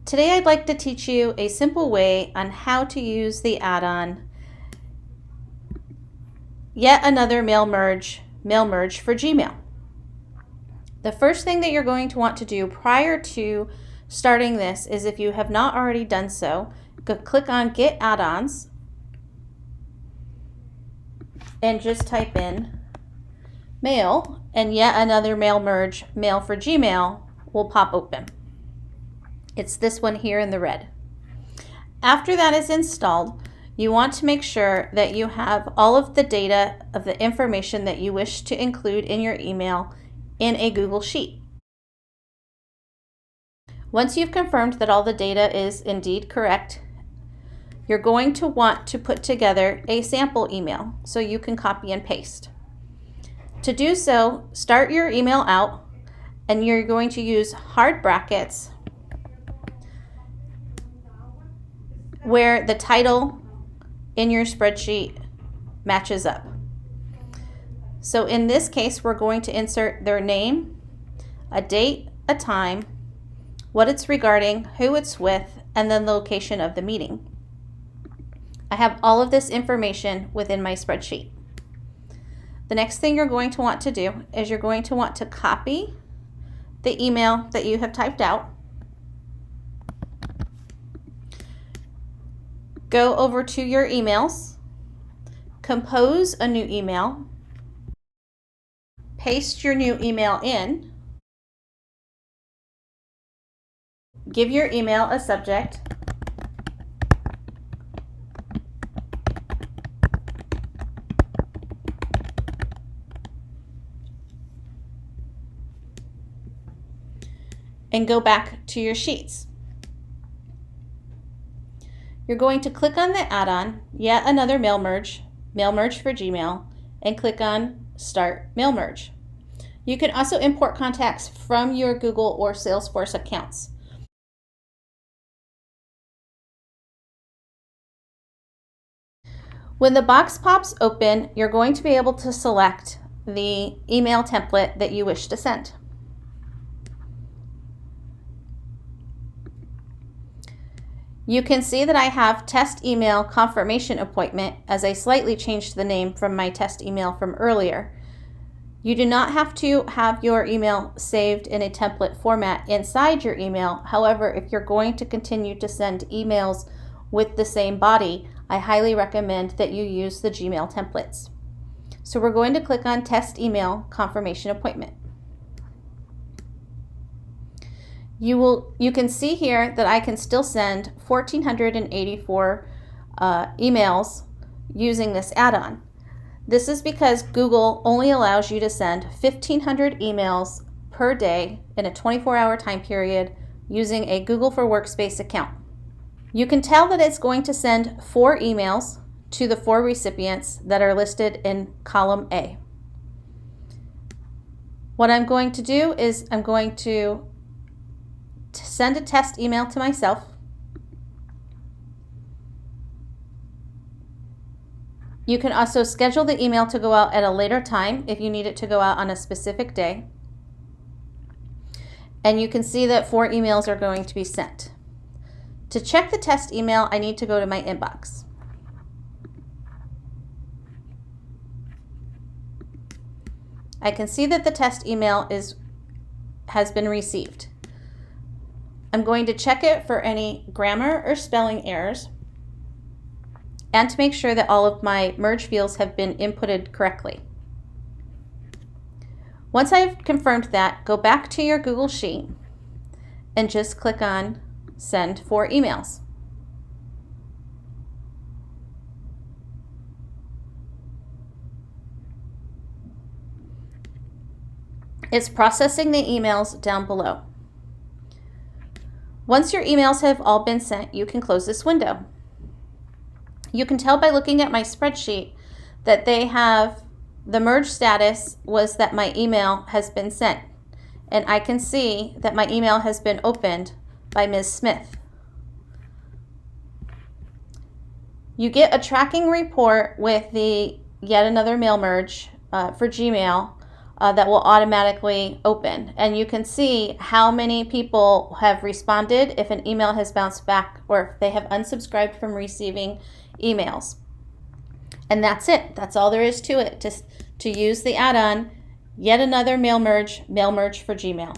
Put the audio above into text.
Today I'd like to teach you a simple way on how to use the add-on Yet Another Mail Merge for Gmail. The first thing that you're going to want to do prior to starting this is, if you have not already done so, go click on Get Add-ons and just type in Mail, and Yet Another Mail Merge for Gmail will pop open. It's this one here in the red. After that is installed, you want to make sure that you have all of the data of the information that you wish to include in your email in a Google Sheet. Once you've confirmed that all the data is indeed correct, you're going to want to put together a sample email so you can copy and paste. To do so, start your email out, and you're going to use hard brackets where the title in your spreadsheet matches up. So in this case, we're going to insert their name, a date, a time, what it's regarding, who it's with, and then the location of the meeting. I have all of this information within my spreadsheet. The next thing you're going to want to do is you're going to want to copy the email that you have typed out, go over to your emails, compose a new email, paste your new email in, give your email a subject, and go back to your sheets. You're going to click on the add-on, Yet Another Mail Merge for Gmail, and click on Start Mail Merge. You can also import contacts from your Google or Salesforce accounts. When the box pops open, you're going to be able to select the email template that you wish to send. You can see that I have Test Email Confirmation Appointment, as I slightly changed the name from my test email from earlier. You do not have to have your email saved in a template format inside your email. However, if you're going to continue to send emails with the same body, I highly recommend that you use the Gmail templates. So we're going to click on Test Email Confirmation Appointment. You can see here that I can still send 1,484 emails using this add-on. This is because Google only allows you to send 1,500 emails per day in a 24-hour time period using a Google for Workspace account. You can tell that it's going to send 4 emails to the 4 recipients that are listed in column A. What I'm going to do is I'm going to send a test email to myself. You can also schedule the email to go out at a later time if you need it to go out on a specific day. And you can see that 4 emails are going to be sent. To check the test email, I need to go to my inbox. I can see that the test email has been received. I'm going to check it for any grammar or spelling errors, and to make sure that all of my merge fields have been inputted correctly. Once I've confirmed that, go back to your Google Sheet and just click on Send 4 emails. It's processing the emails down below. Once your emails have all been sent, you can close this window. You can tell by looking at my spreadsheet that the merge status was that my email has been sent. And I can see that my email has been opened by Ms. Smith. You get a tracking report with the Yet Another Mail Merge for Gmail that will automatically open. And you can see how many people have responded if an email has bounced back or if they have unsubscribed from receiving emails. And that's it. That's all there is to it. To use the add-on, yet another mail merge for Gmail.